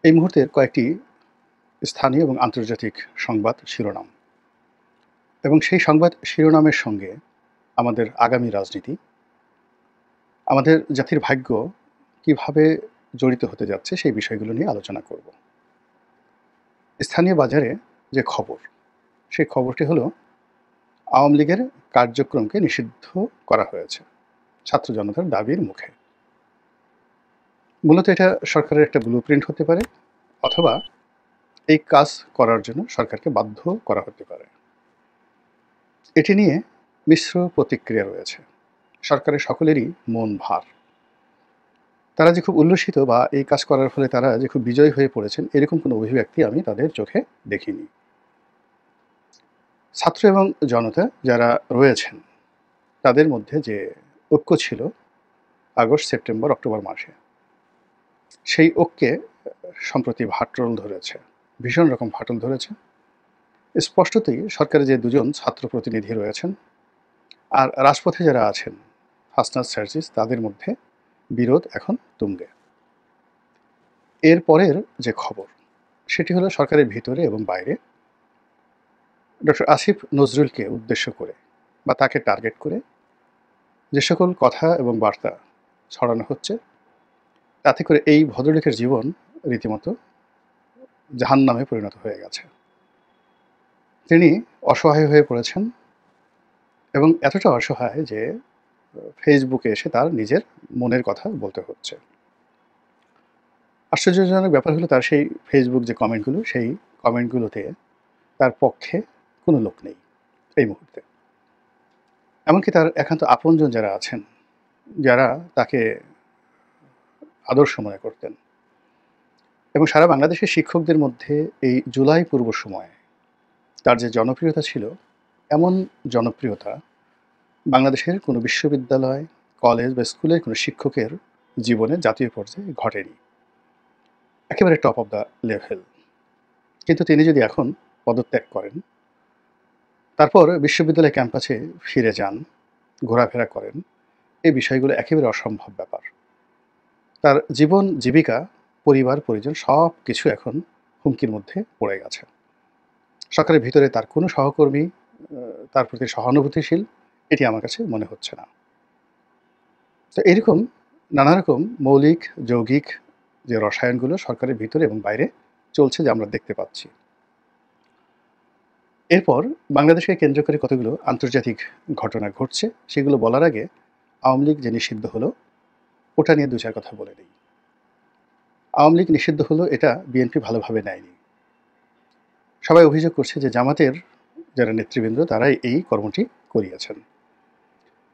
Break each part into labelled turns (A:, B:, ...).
A: এই মুহূর্তের কয়েকটি স্থানীয় এবং আন্তর্জাতিক সংবাদ শিরোনাম এবং সেই সংবাদ শিরোনামের সঙ্গে আমাদের আগামী রাজনীতি, আমাদের জাতির ভাগ্য কিভাবে জড়িত হতে যাচ্ছে সেই বিষয়গুলো নিয়ে আলোচনা করব। স্থানীয় বাজারে যে খবর, সেই খবরটি হলো আওয়ামী লীগের কার্যক্রমকে নিষিদ্ধ করা হয়েছে ছাত্র জনতার দাবির মুখে। মূলত এটা সরকারের একটা ব্লুপ্রিন্ট হতে পারে, অথবা এই কাজ করার জন্য সরকারকে বাধ্য করা হতে পারে। এটি নিয়ে মিশ্র প্রতিক্রিয়া রয়েছে। সরকারের সকলেরই মন ভার। তারা যে খুব উল্লসিত বা এই কাজ করার ফলে তারা যে খুব বিজয়ী হয়ে পড়েছেন, এরকম কোনো অভিব্যক্তি আমি তাদের চোখে দেখিনি। ছাত্র এবং জনতা যারা রয়েছেন, তাদের মধ্যে যে ঐক্য ছিল আগস্ট, সেপ্টেম্বর, অক্টোবর মাসে, সেই ঐক্যে সম্প্রতি ফাটল ধরেছে, ভীষণ রকম ফাটল ধরেছে। স্পষ্টতই সরকারে যে দুজন ছাত্র প্রতিনিধি রয়েছেন আর রাজপথে যারা আছেন, হাসনাত সার্জিস, তাদের মধ্যে বিরোধ এখন তুঙ্গে। এর পরের যে খবর, সেটি হলো সরকারের ভিতরে এবং বাইরে ডক্টর আসিফ নজরুলকে উদ্দেশ্য করে বা তাকে টার্গেট করে যে সকল কথা এবং বার্তা ছড়ানো হচ্ছে, তাতে করে এই ভদ্রলোকের জীবন রীতিমতো জাহান্নামে পরিণত হয়ে গেছে। তিনি অসহায় হয়ে পড়েছেন এবং এতটা অসহায় যে ফেসবুকে এসে তার নিজের মনের কথা বলতে হচ্ছে। আশ্চর্যজনক ব্যাপার হলো, তার সেই ফেসবুক যে কমেন্টগুলো, সেই কমেন্টগুলোতে তার পক্ষে কোনো লোক নেই এই মুহূর্তে। এমনকি তার একান্ত আপনজন যারা আছেন, যারা তাকে আদর্শ মনে করতেন, এবং সারা বাংলাদেশের শিক্ষকদের মধ্যে এই জুলাই পূর্ব সময়ে তার যে জনপ্রিয়তা ছিল, এমন জনপ্রিয়তা বাংলাদেশের কোনো বিশ্ববিদ্যালয়, কলেজ বা স্কুলের কোনো শিক্ষকের জীবনে জাতীয় পর্যায়ে ঘটেনি। একেবারে টপ অফ দ্য লেভেল। কিন্তু তিনি যদি এখন পদত্যাগ করেন, তারপর বিশ্ববিদ্যালয় ক্যাম্পাসে ফিরে যান, ঘোরাফেরা করেন, এই বিষয়গুলো একেবারে অসম্ভব ব্যাপার। তার জীবন, জীবিকা, পরিবার, পরিজন সব কিছু এখন হুমকির মধ্যে পড়ে গেছে। সরকারের ভিতরে তার কোনো সহকর্মী তার প্রতি সহানুভূতিশীল, এটি আমার কাছে মনে হচ্ছে না। তো এরকম নানা রকম মৌলিক, যৌগিক যে রসায়নগুলো সরকারের ভিতরে এবং বাইরে চলছে, যে আমরা দেখতে পাচ্ছি। এরপর বাংলাদেশকে কেন্দ্র করে কতগুলো আন্তর্জাতিক ঘটনা ঘটছে, সেগুলো বলার আগে আওয়ামী লীগ যে নিষিদ্ধ হলো, ওটা নিয়ে দু চার কথা বলে নিই। আওয়ামী লীগ নিষিদ্ধ হলো, এটা বিএনপি ভালোভাবে নেয়নি। সবাই অভিযোগ করছে যে জামাতের যারা নেতৃবৃন্দ, তারাই এই কর্মটি করিয়েছেন।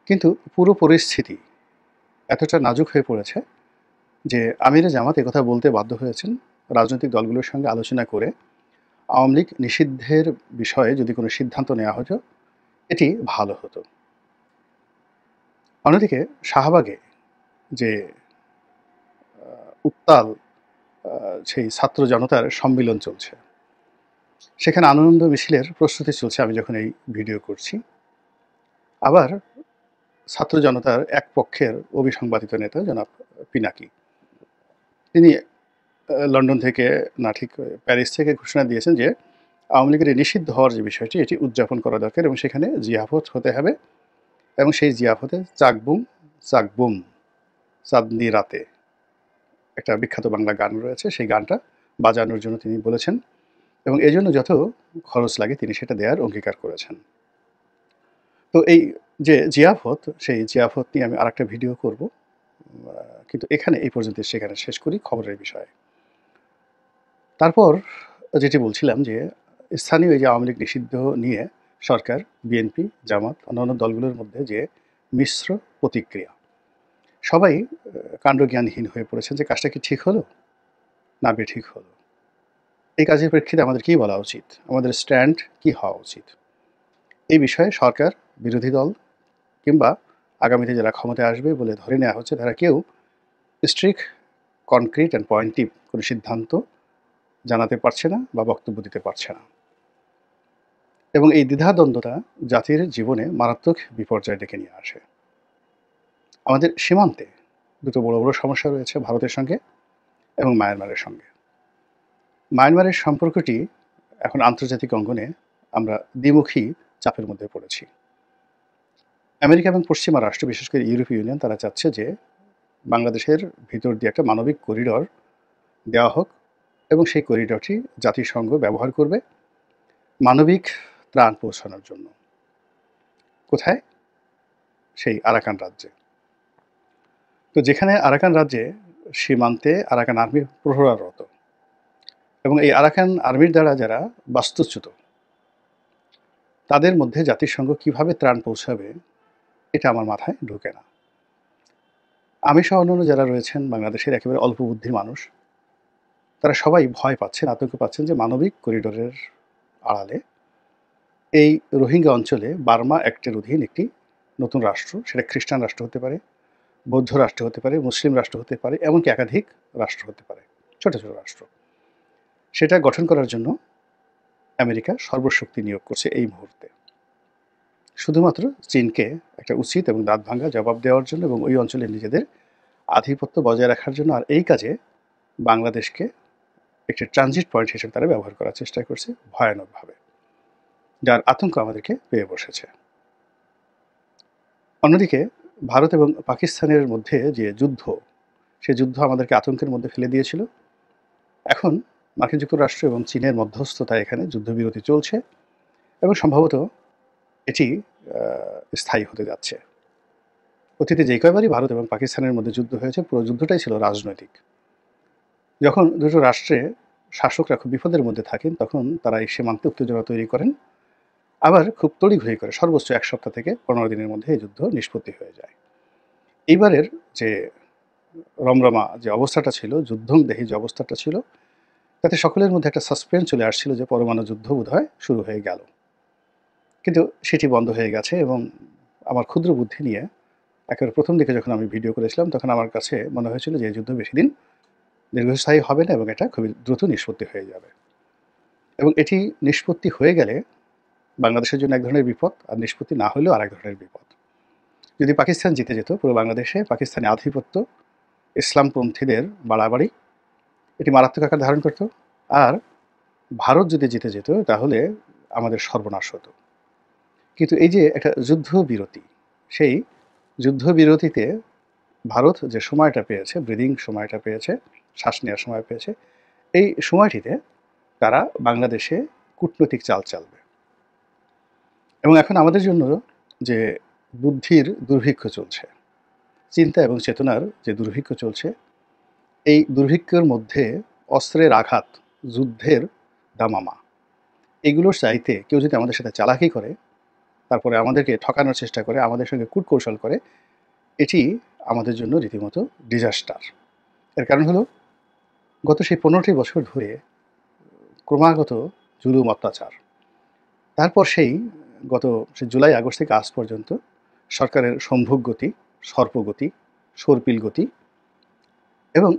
A: কিন্তু পুরো পরিস্থিতি এতটা নাজুক হয়ে পড়েছে যে আমিরে জামাত একথা বলতে বাধ্য হয়েছেন, রাজনৈতিক দলগুলোর সঙ্গে আলোচনা করে আওয়ামী লীগ নিষিদ্ধের বিষয়ে যদি কোনো সিদ্ধান্ত নেওয়া হতো, এটি ভালো হতো। অন্যদিকে শাহবাগে যে উত্তাল সেই ছাত্র জনতার সম্মিলন চলছে, সেখানে আনন্দ মিছিলের প্রস্তুতি চলছে আমি যখন এই ভিডিও করছি। আবার ছাত্র জনতার এক পক্ষের অবিসংবাদিত নেতা জনাব পিনাকি, তিনি লন্ডন থেকে না, ঠিক প্যারিস থেকে ঘোষণা দিয়েছেন যে আওয়ামী লীগের নিষিদ্ধ হওয়ার যে বিষয়টি, এটি উদযাপন করা দরকার এবং সেখানে জিয়াফত হতে হবে, এবং সেই জিয়াফতে চাকবুম চাকবুম চাঁদনি রাতে একটা বিখ্যাত বাংলা গান রয়েছে, সেই গানটা বাজানোর জন্য তিনি বলেছেন, এবং এই জন্য যত খরচ লাগে তিনি সেটা দেওয়ার অঙ্গীকার করেছেন। তো এই যে জিয়াফত, সেই জিয়াফত নিয়ে আমি আরেকটা ভিডিও করব, কিন্তু এখানে এই পর্যন্ত সেখানে শেষ করি খবরের বিষয়ে। তারপর যেটি বলছিলাম যে স্থানীয় এই যে আওয়ামী লীগ নিষিদ্ধ নিয়ে সরকার, বিএনপি, জামাত, অন্যান্য দলগুলোর মধ্যে যে মিশ্র প্রতিক্রিয়া, সবাই কাণ্ডজ্ঞানহীন হয়ে পড়েছেন যে কাজটা কি ঠিক হলো না বেঠিক হলো। এই কাজের প্রেক্ষিতে আমাদের কী বলা উচিত, আমাদের স্ট্যান্ড কি হওয়া উচিত, এই বিষয়ে সরকার, বিরোধী দল কিংবা আগামীতে যারা ক্ষমতায় আসবে বলে ধরে নেওয়া হচ্ছে, তারা কেউ স্ট্রিক্ট, কনক্রিট অ্যান্ড পয়েন্টিভ কোনো সিদ্ধান্ত জানাতে পারছে না বা বক্তব্য দিতে পারছে না। এবং এই দ্বিধাদ্বন্দ্বতা জাতির জীবনে মারাত্মক বিপর্যয় ডেকে নিয়ে আসে। আমাদের সীমান্তে দুটো বড় বড় সমস্যা রয়েছে, ভারতের সঙ্গে এবং মায়ানমারের সঙ্গে। মায়ানমারের সম্পর্কটি এখন আন্তর্জাতিক অঙ্গনে আমরা দ্বিমুখী চাপের মধ্যে পড়েছি। আমেরিকা এবং পশ্চিমা রাষ্ট্র, বিশেষ করে ইউরোপীয় ইউনিয়ন, তারা চাচ্ছে যে বাংলাদেশের ভিতর দিয়ে একটা মানবিক করিডর দেওয়া হোক এবং সেই করিডরটি জাতিসংঘ ব্যবহার করবে মানবিক ত্রাণ পৌঁছানোর জন্য। কোথায়? সেই আরাকান রাজ্যে। তো যেখানে আরাকান রাজ্যে সীমান্তে আরাকান আর্মি প্রহরারত এবং এই আরাকান আর্মির দ্বারা যারা বাস্তুচ্যুত, তাদের মধ্যে জাতিসংঘ কিভাবে ত্রাণ পৌঁছাবে এটা আমার মাথায় ঢোকে না। আমি সহ অন্যান্য যারা রয়েছেন বাংলাদেশের একেবারে অল্প বুদ্ধির মানুষ, তারা সবাই ভয় পাচ্ছেন, আতঙ্ক পাচ্ছেন যে মানবিক করিডোরের আড়ালে এই রোহিঙ্গা অঞ্চলে বার্মা অ্যাক্টের অধীন একটি নতুন রাষ্ট্র, সেটা খ্রিস্টান রাষ্ট্র হতে পারে, বৌদ্ধ রাষ্ট্র হতে পারে, মুসলিম রাষ্ট্র হতে পারে, এমনকি একাধিক রাষ্ট্র হতে পারে, ছোট ছোট রাষ্ট্র, সেটা গঠন করার জন্য আমেরিকা সর্বশক্তি নিয়োগ করছে এই মুহূর্তে, শুধুমাত্র চীনকে একটা উচিত এবং দাঁত ভাঙা জবাব দেওয়ার জন্য এবং ওই অঞ্চলে নিজেদের আধিপত্য বজায় রাখার জন্য। আর এই কাজে বাংলাদেশকে একটি ট্রানজিট পয়েন্ট হিসেবে তারা ব্যবহার করার চেষ্টা করছে ভয়ানকভাবে, যার আতঙ্ক আমাদেরকে পেয়ে বসেছে। অন্যদিকে ভারত এবং পাকিস্তানের মধ্যে যে যুদ্ধ, সে যুদ্ধ আমাদেরকে আতঙ্কের মধ্যে ফেলে দিয়েছিল। এখন মার্কিন যুক্তরাষ্ট্র এবং চীনের মধ্যস্থতায় এখানে যুদ্ধবিরতি চলছে এবং সম্ভবত এটি স্থায়ী হতে যাচ্ছে। অতীতে যে কয়বারই ভারত এবং পাকিস্তানের মধ্যে যুদ্ধ হয়েছে, পুরো যুদ্ধটাই ছিল রাজনৈতিক। যখন দুটো রাষ্ট্রে শাসকরা খুব বিপদের মধ্যে থাকেন, তখন তারা এই সীমান্তে উত্তেজনা তৈরি করেন, আবার খুব তড়িঘড়ি করে সর্বোচ্চ 1 সপ্তাহ থেকে 15 দিনের মধ্যে এই যুদ্ধ নিষ্পত্তি হয়ে যায়। এইবারের যে রমরমা যে অবস্থাটা ছিল, যুদ্ধংদেহী যে অবস্থাটা ছিল, তাতে সকলের মধ্যে একটা সাসপেন্স চলে আসছিল যে পরমাণু যুদ্ধ বোধহয় শুরু হয়ে গেল। কিন্তু সেটি বন্ধ হয়ে গেছে এবং আমার ক্ষুদ্র বুদ্ধি নিয়ে একেবারে প্রথম দিকে যখন আমি ভিডিও করেছিলাম, তখন আমার কাছে মনে হয়েছিল যে এই যুদ্ধ বেশি দিন দীর্ঘস্থায়ী হবে না এবং এটা খুবই দ্রুত নিষ্পত্তি হয়ে যাবে। এবং এটি নিষ্পত্তি হয়ে গেলে বাংলাদেশের জন্য এক ধরনের বিপদ, আর নিষ্পত্তি না হলেও আরেক ধরনের বিপদ। যদি পাকিস্তান জিতে যেত, পুরো বাংলাদেশে পাকিস্তানি আধিপত্য, ইসলামপন্থীদের বাড়াবাড়ি, এটি মারাত্মক আকার ধারণ করত। আর ভারত যদি জিতে যেত, তাহলে আমাদের সর্বনাশ হতো। কিন্তু এই যে একটা যুদ্ধবিরতি, সেই যুদ্ধবিরতিতে ভারত যে সময়টা পেয়েছে, ব্রিদিং সময়টা পেয়েছে, শ্বাস নেওয়ার সময় পেয়েছে, এই সময়টিতে তারা বাংলাদেশে কূটনৈতিক চাল চালবে। এবং এখন আমাদের জন্য যে বুদ্ধির দুর্ভিক্ষ চলছে, চিন্তা এবং চেতনার যে দুর্ভিক্ষ চলছে, এই দুর্ভিক্ষের মধ্যে অস্ত্রের আঘাত, যুদ্ধের দামামা, এগুলোর চাইতে কেউ যদি আমাদের সাথে চালাকি করে, তারপরে আমাদেরকে ঠকানোর চেষ্টা করে, আমাদের সঙ্গে কূটকৌশল করে, এটি আমাদের জন্য রীতিমতো ডিজাস্টার। এর কারণ হলো গত সেই 15টি বছর ধরে ক্রমাগত জুলুম, অত্যাচার। তারপর সেই জুলাই আগস্ট থেকে আজ পর্যন্ত সরকারের সম্ভোগ গতি, সর্পগতি, সর্পিল গতি এবং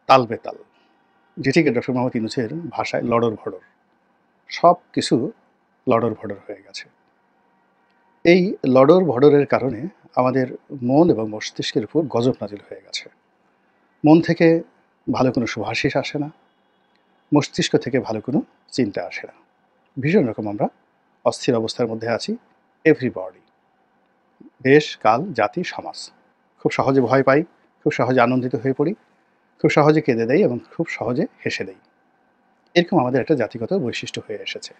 A: তাল বেতাল, যেটিকে ডক্টর মোহাম্মদ ইউনূসের ভাষায় লড়র ভড়র, সব কিছু লড়র ভড়র হয়ে গেছে। এই লড়র ভড়রের কারণে আমাদের মন এবং মস্তিষ্কের উপর গজব নাজিল হয়ে গেছে। মন থেকে ভালো কোনো সুভাষিস আসে না, মস্তিষ্ক থেকে ভালো কোনো চিন্তা আসে না। ভীষণ রকম আমরা অস্থির অবস্থার মধ্যে আছি। এভরিবডি, দেশ, কাল, জাতি, সমাজ খুব সহজে ভয় পাই, খুব সহজে আনন্দিত হয়ে পড়ি, খুব সহজে কেঁদে দেই এবং খুব সহজে হেসে দেই। এরকম আমাদের একটা জাতিগত বৈশিষ্ট্য হয়ে এসেছে।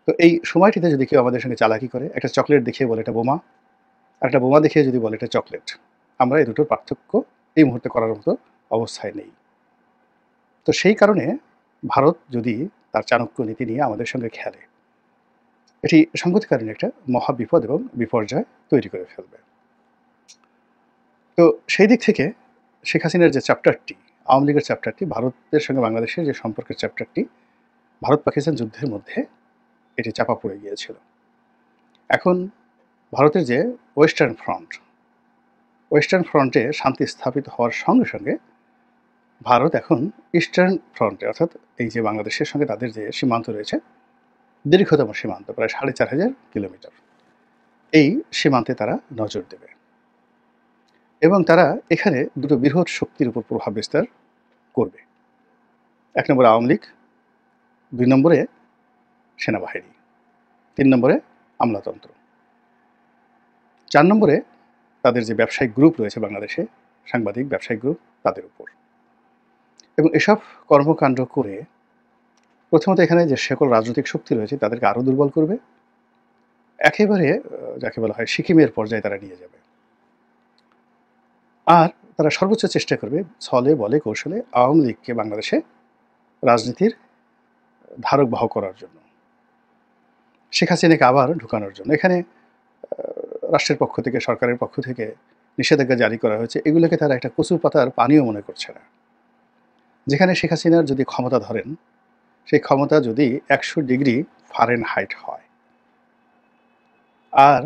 A: তো এই সময়টিতে যদি কেউ আমাদের সঙ্গে চালাকি করে, একটা চকলেট দেখিয়ে বলে এটা বোমা, আর একটা বোমা দেখিয়ে যদি বলে এটা চকলেট, আমরা এই দুটোর পার্থক্য এই মুহূর্তে করার মতো অবস্থায় নেই। তো সেই কারণে ভারত যদি তার চাণক্য নীতি নিয়ে আমাদের সঙ্গে খেলে, এটি সংগতিকালীন একটা মহা বিপদ এবং বিপর্যয় তৈরি করে ফেলবে। তো সেই দিক থেকে শেখ হাসিনার যে চ্যাপ্টারটি, আওয়ামী লীগের চ্যাপ্টারটি, ভারতের সঙ্গে বাংলাদেশের যে সম্পর্কের চ্যাপ্টারটি, ভারত পাকিস্তান যুদ্ধের মধ্যে এটি চাপা পড়ে গিয়েছিল। এখন ভারতের যে ওয়েস্টার্ন ফ্রন্টে শান্তি স্থাপিত হওয়ার সঙ্গে সঙ্গে ভারত এখন ইস্টার্ন ফ্রন্টে, অর্থাৎ এই যে বাংলাদেশের সঙ্গে তাদের যে সীমান্ত রয়েছে, দীর্ঘতম সীমান্ত প্রায় 4500 কিলোমিটার, এই সীমান্তে তারা নজর দেবে এবং তারা এখানে দুটো বৃহৎ শক্তির উপর প্রভাব বিস্তার করবে। 1 নম্বরে আওয়ামী লীগ, 2 নম্বরে সেনাবাহিনী, 3 নম্বরে আমলাতন্ত্র, 4 নম্বরে তাদের যে ব্যবসায়িক গ্রুপ রয়েছে বাংলাদেশে, সাংবাদিক ব্যবসায়িক গ্রুপ, তাদের উপর। এবং এসব কর্মকাণ্ড করে প্রথমত এখানে যে সকল রাজনৈতিক শক্তি রয়েছে তাদেরকে আরও দুর্বল করবে, একেবারে যাকে বলা হয় সিকিমের পর্যায়ে তারা নিয়ে যাবে। আর তারা সর্বোচ্চ চেষ্টা করবে ছলে বলে কৌশলে আওয়ামী লীগকে বাংলাদেশে রাজনীতির ধারক বাহক করার জন্য, শেখ হাসিনাকে আবার ঢুকানোর জন্য। এখানে রাষ্ট্রের পক্ষ থেকে, সরকারের পক্ষ থেকে নিষেধাজ্ঞা জারি করা হয়েছে, এগুলোকে তারা একটা কচুর পাতার পানীয় মনে করছে না। যেখানে শেখ হাসিনার যদি ক্ষমতা ধরেন, সেই ক্ষমতা যদি 100 ডিগ্রি ফারেনহাইট হয়, আর